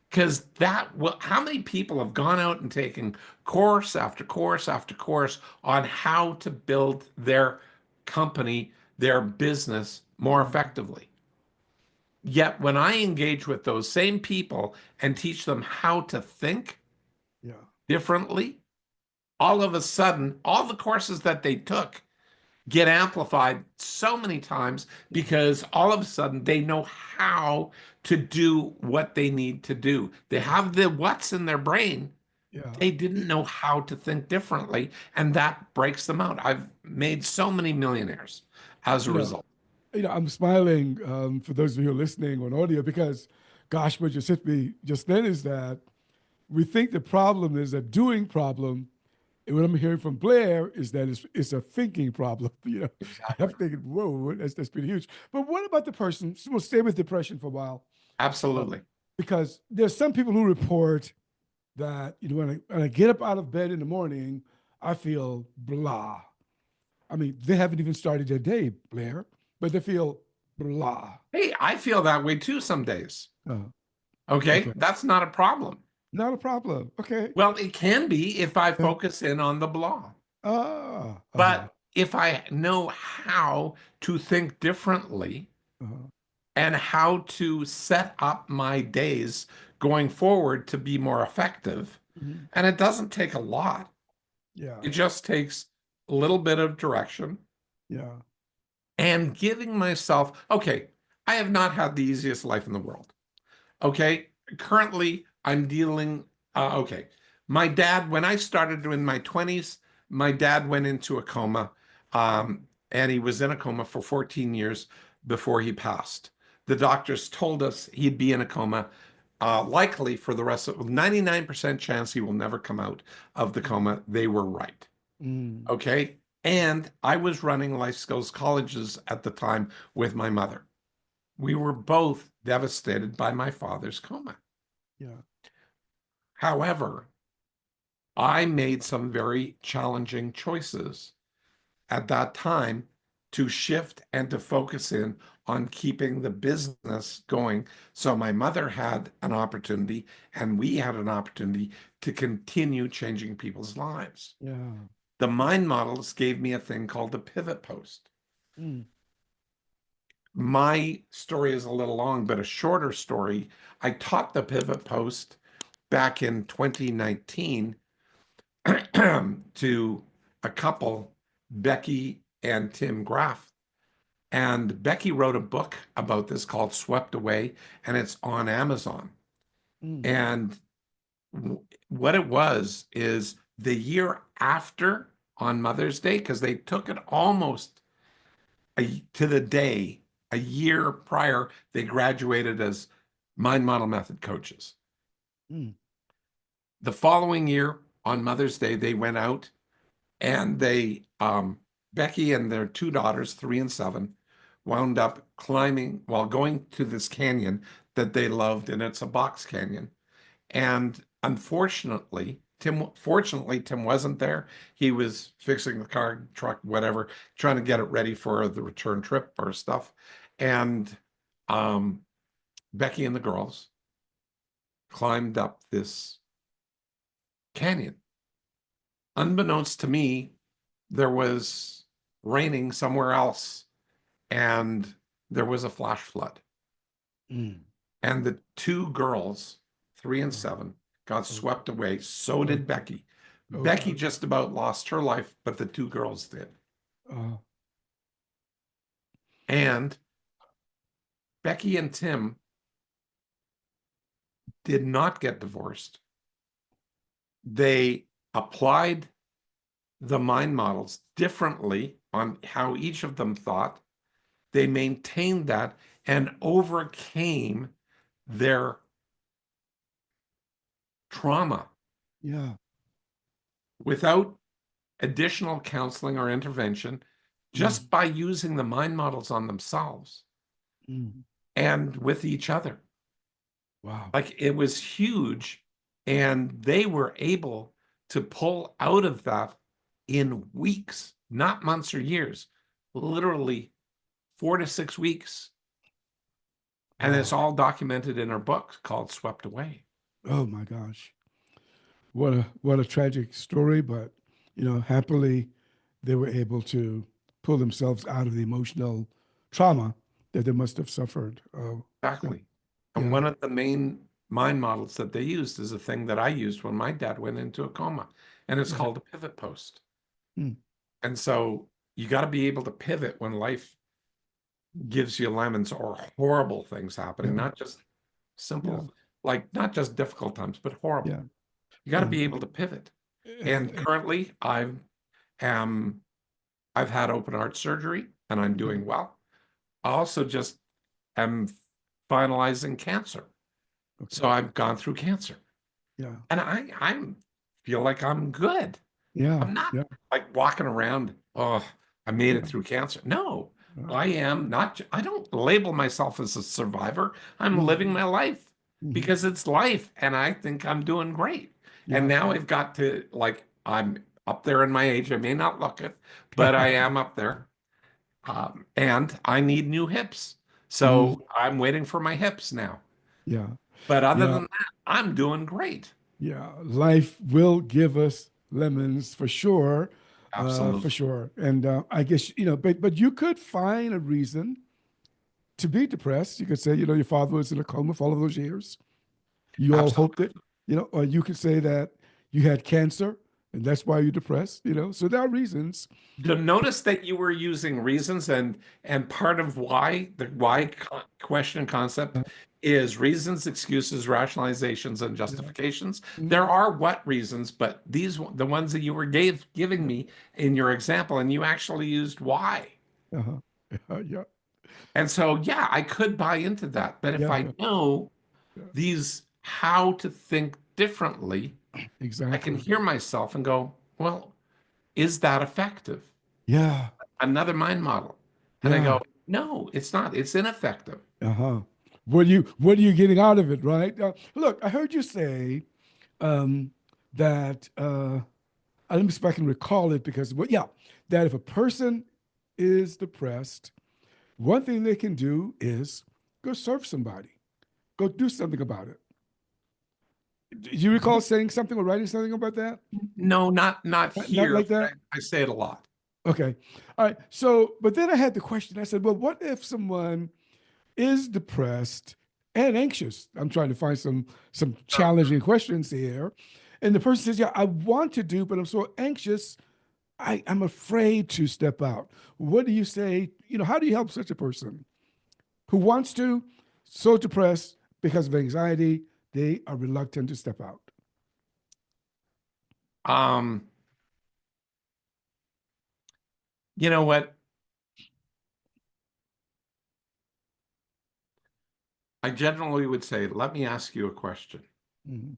Because that will, how many people have gone out and taken course after course after course on how to build their company, their business more Mhm. effectively? Yet when I engage with those same people and teach them how to think Yeah. differently, all of a sudden, all the courses that they took get amplified so many times Mhm. because all of a sudden they know how to do what they need to do. They have the what's in their brain. Yeah. They didn't know how to think differently, and that breaks them out. I've made so many millionaires as a You know, result. I'm smiling for those of you who are listening on audio because, gosh, what just hit me just then is that we think the problem is a doing problem. And what I'm hearing from Blair is that it's a thinking problem. I'm Exactly. thinking, whoa, that's pretty huge. But what about the person? So we'll stay with depression for a while, um, Absolutely. because there's some people who report that when I get up out of bed in the morning, I feel blah. I mean, they haven't even started their day, Blair, but they feel blah. Hey, I feel that way too some days. Uh, Okay, okay, that's not a problem. not a problem. Okay. Well, it can be if I Yeah. focus in on the blah. Ah. Uh-huh. But if I know how to think differently Uh-huh. and how to set up my days going forward to be more effective, Mhm. and it doesn't take a lot, Yeah. it just takes a little bit of direction Yeah. and giving myself, okay, I have not had the easiest life in the world. Okay. Currently, I'm dealing, okay. My dad, when I started in my 20s, my dad went into a coma, and he was in a coma for 14 years before he passed. The doctors told us he'd be in a coma, likely for the rest of 99% chance he will never come out of the Mhm. coma. They were right. Mm. Okay. And I was running life skills colleges at the time with my mother. We were both devastated by my father's coma. Yeah. However, I made some very challenging choices at that time to shift and to focus in on keeping the business going. So my mother had an opportunity and we had an opportunity to continue changing people's lives. Yeah. The mind models gave me a thing called the pivot post. Mm. My story is a little long, but a shorter story. I taught the pivot post back in 2019 to a couple, Becky and Tim Graff. And Becky wrote a book about this called Swept Away, and it's on Amazon. Mm. And what it was is the year after on Mother's Day, because they took it almost to the day, a year prior, they graduated as mind model method coaches. Mm. The following year on Mother's Day, they went out and they Becky and their two daughters, 3 and 7, wound up climbing while going to this canyon that they loved, and it's a box canyon. And unfortunately, Tim wasn't there. He was fixing the car, truck, whatever, trying to get it ready for the return trip or stuff. And um, Becky and the girls climbed up this canyon. Unbeknownst to me, there was raining somewhere else and there was a flash flood. Mm. And the two girls, 3 and 7, got Oh, swept away. So oh, did Becky. oh Becky God. just about lost her life, but the two girls did. Uh, And Becky and Tim did not get divorced. They applied the mind models differently on how each of them thought. They maintained that and overcame their trauma Yeah. without additional counseling or intervention, Mm, just by using the mind models on themselves mm. and with each other. Wow. Like it was huge. And they were able to pull out of that in weeks, not months or years, literally 4 to 6 weeks. And it's Wow. all documented in our book called Swept Away. Oh my gosh. What a tragic story, but happily they were able to pull themselves out of the emotional trauma that they must have suffered. Yeah. Exactly. And Yeah. one of the main mind models that they used is a thing that I used when my dad went into a coma, and it's Right. called a pivot post. Mm. And so you got to be able to pivot when life gives you lemons or horrible things happening, Yeah. not just Yeah. simple, like not just difficult times, but horrible. Yeah. You got to And be able to pivot. And and currently, am I've had open heart surgery, and I'm okay. doing well. I also just am finalizing cancer. Okay. So I've gone through cancer, Yeah. and I'm feel like I'm good. Yeah. I'm not Yeah. like walking around, oh, I made it Yeah. through cancer. No, Yeah. I am not, I don't label myself as a survivor. I'm Mm. living my life Mhm. because it's life, and I think I'm doing great. And Yeah. now I've got to, like, I'm up there in my age. I may not look it, but I am up there. And I need new hips. Mm. So I'm waiting for my hips now. Yeah. But other Yeah. than that, I'm doing great. Yeah. Life will give us lemons for sure. For Absolutely. sure. And I guess, but you could find a reason to be depressed. You could say, your father was in a coma for all of those years. You all Absolutely. hoped it, or you could say that you had cancer and that's why you're depressed, So there are reasons. Notice that you were using reasons, and part of why the why question and concept Uh, is reasons, excuses, rationalizations, and yeah. justifications. There Mm, are what reasons, but the ones that you were giving yeah. me in your example, and you actually used why. Uh-huh. Yeah. And so, yeah, I could buy into that. But if Yeah. I know Yeah. these how to think differently, I can Exactly. hear myself and go, well, is that effective? Yeah. Another mind model. And I Yeah. go, no, it's not. It's ineffective. Uh-huh. What are you getting out of it, right? Look, I heard you say um, that let me see if I can recall it because well, yeah, that if a person is depressed, one thing they can do is go serve somebody, go do something about it. Do you recall saying something or writing something about that? No, not Not here, like but that? I say it a lot. Okay. All right. So, but then I had the question. I said, well, what if someone is depressed and anxious? I'm trying to find some Sure. challenging questions here. And the person says, yeah, I want to do, but I'm so anxious, I'm afraid to step out. What do you say? How do you help such a person who wants to, so depressed because of anxiety, they are reluctant to step out? Um, you know what? I generally would say, let me ask you a question. Mhm.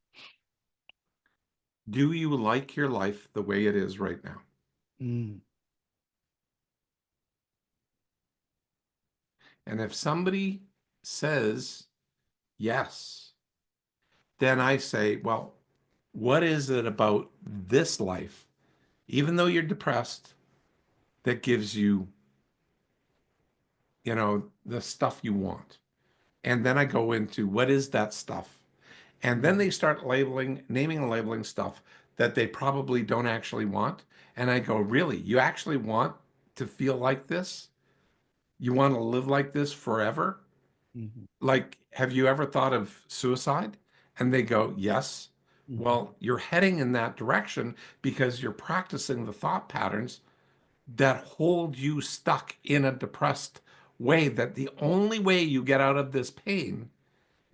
Do you like your life the way it is right now? Mm. And if somebody says yes, then I say, well, what is it about this life, even though you're depressed, that gives you, the stuff you want? And then I go into what is that stuff? And then Mm. they start naming and labeling stuff that they probably don't actually want. And I go, really? You actually want to feel like this? You want to live like this forever? Mhm. Like, have you ever thought of suicide? And they go, yes. Mhm. Well, you're heading in that direction because you're practicing the thought patterns that hold you stuck in a depressed way, that the only way you get out of this pain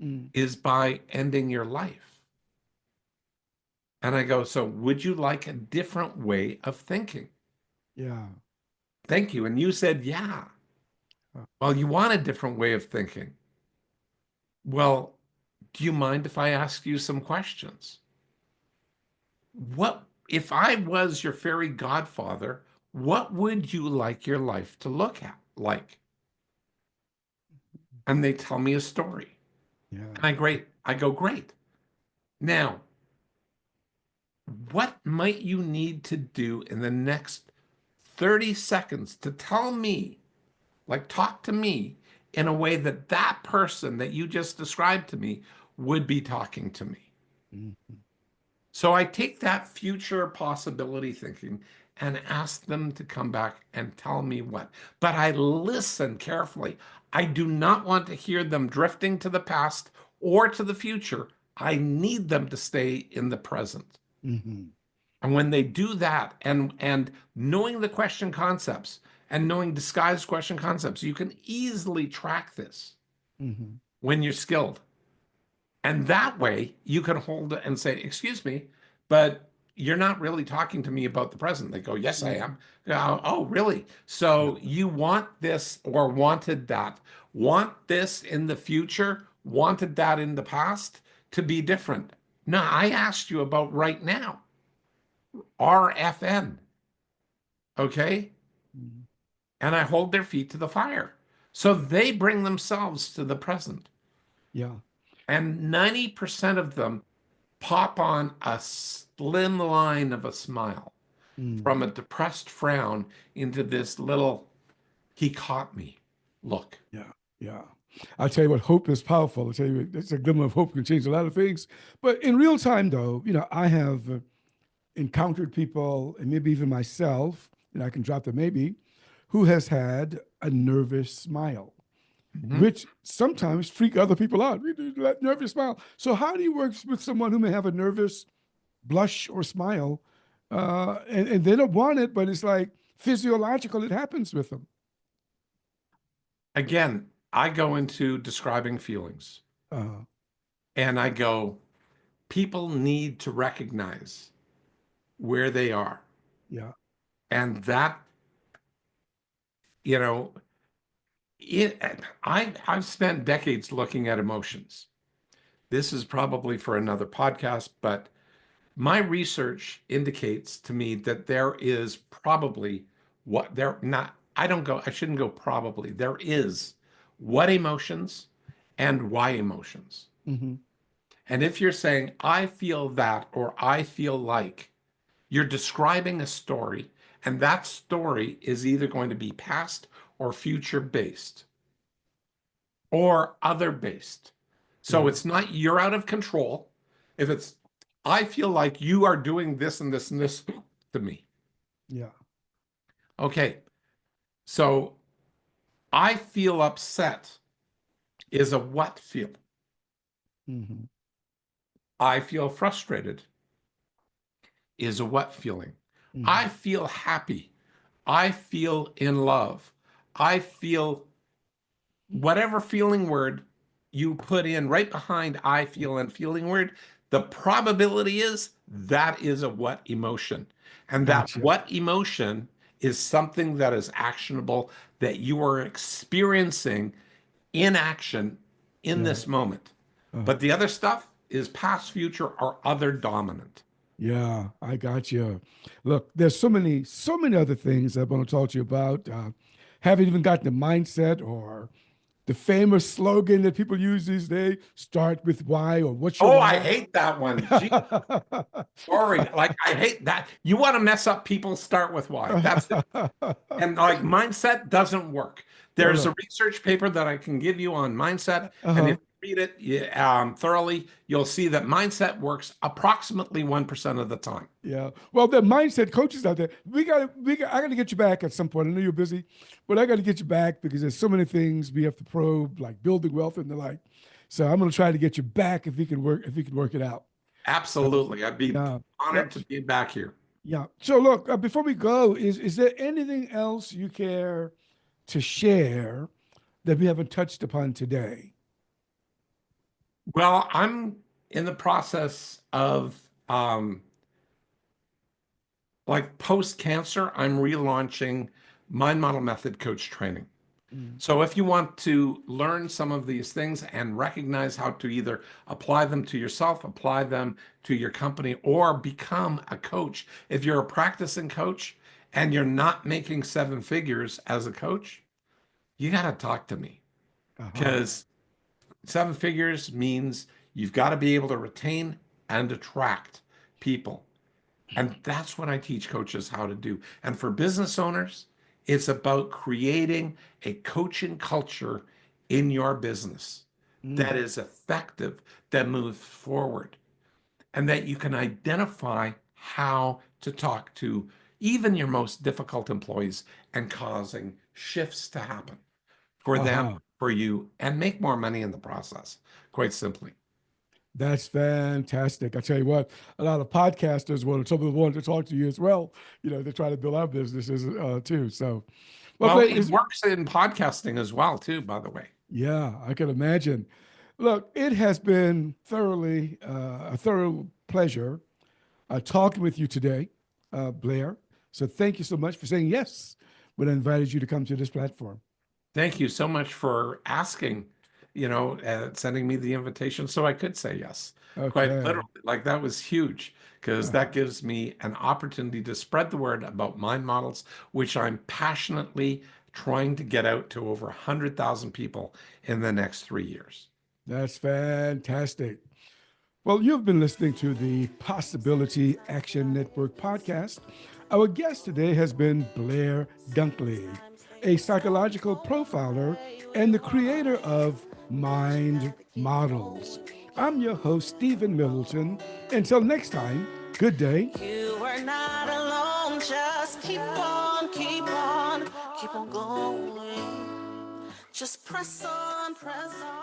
Mm. is by ending your life. And I go, so would you like a different way of thinking? Yeah. Thank you. And you said, yeah. Uh, Well, you want a different way of thinking. Well, do you mind if I ask you some questions? What if I was your fairy godfather, what would you like your life to look at like? And they tell me a story. yeah. And I go, great. Now, what might you need to do in the next 30 seconds to tell me, like talk to me in a way that that person that you just described to me would be talking to me? Mhm. So I take that future possibility thinking and ask them to come back and tell me what. But I listen carefully. I do not want to hear them drifting to the past or to the future. I need them to stay in the present. Mhm. And when they do that, and knowing the question concepts and knowing disguised question concepts, you can easily track this Mhm. when you're skilled. And that way you can hold it and say, excuse me, but you're not really talking to me about the present. They go, yes, I am. Oh, really? Yeah. So you want this or wanted that, want this in the future, wanted that in the past to be different. No, I asked you about right now, RFN, okay? Mhm. And I hold their feet to the fire. So they bring themselves to the present. Yeah. And 90% of them pop on a slim line of a smile Mm. from a depressed frown into this little, he caught me look. Yeah. Yeah. I tell you what, hope is powerful. I tell you, it's a glimmer of hope can change a lot of things. But in real time, though, I have encountered people, and maybe even myself, and I can drop the maybe, who has had a nervous smile, Mhm. which sometimes freak other people out. We do that nervous smile. So how do you work with someone who may have a nervous blush or smile, and they don't want it, but it's like physiological? It happens with them. Again, I go into describing feelings Uh, and I go, people need to recognize where they are. yeah. And that, you know, it, I've spent decades looking at emotions. This is probably for another podcast, but my research indicates to me that there is probably what there not, I shouldn't go probably. There is what emotions and why emotions. Hmm. And if you're saying, I feel that or I feel like, you're describing a story, and that story is either going to be past or future based or other based. So Yeah. it's not you're out of control. If it's, I feel like you are doing this and this and this to me. Yeah. Okay. So I feel upset is a what feel. Hmm. I feel frustrated is a what feeling. I Hmm. feel happy. I feel in love. I feel whatever feeling word you put in right behind I feel and feeling word, the probability is that is a what emotion. And that Gotcha. what emotion is something that is actionable that you are experiencing in action in Yeah. this moment. Uh, But the other stuff is past, future, or other dominant. yeah, I got you. Look, there's so many other things I want to talk to you about. Haven't even gotten the mindset or the famous slogan that people use these days: "Start with why" or "What's your Oh, I why?" hate that one. Gee, sorry. Like, I hate that. You want to mess up people, start with why. That's it. And like mindset doesn't work. Well, There's a look. research paper that I can give you on mindset, and if Uh-huh. you read it thoroughly, you'll see that mindset works approximately 1% of the time. Yeah. Well, the mindset coaches out there, I gotta get you back at some point. I know you're busy, but I gotta get you back because there's so many things we have to probe, like building wealth and the like. So I'm gonna try to get you back if we can work it out. So Absolutely. I'd be yeah. honored Yep. to be back here. Yeah. So look, before we go, is there anything else you care to share that we haven't touched upon today? Well, I'm in the process of Like post-cancer, I'm relaunching Mind Model Method Coach Training. Mm. So if you want to learn some of these things and recognize how to either apply them to yourself, apply them to your company, or become a coach, if you're a practicing coach and you're not making seven figures as a coach, you got to talk to me, Uh-huh. because seven figures means you've got to be able to retain and attract people. And that's what I teach coaches how to do. And for business owners, it's about creating a coaching culture in your business that Mm. is effective, that moves forward, and that you can identify how to talk to even your most difficult employees and causing shifts to happen for them, Uh-huh. for you, and make more money in the process, quite simply. That's fantastic. I tell you what, a lot of podcasters want to talk to you as well. They try to build our businesses too. So, well, Well, Blair, it works in podcasting as well, too, by the way. yeah, I can imagine. Look, it has been a thorough pleasure talking with you today, Blair. So thank you so much for saying yes when I invited you to come to this platform. Thank you so much for asking, sending me the invitation so I could say yes. Quite Okay. literally, like that was huge, because that gives me an opportunity to spread the word about mind models, which I'm passionately trying to get out to over 100,000 people in the next 3 years. That's fantastic. Well, you've been listening to the Possibility Action Network podcast. Our guest today has been Blair Dunkley, a psychological profiler and the creator of Mind Models. I'm your host, Stephen Middleton. Until next time, good day. You are not alone. Just keep on, keep on, keep on going. Just press on, press on.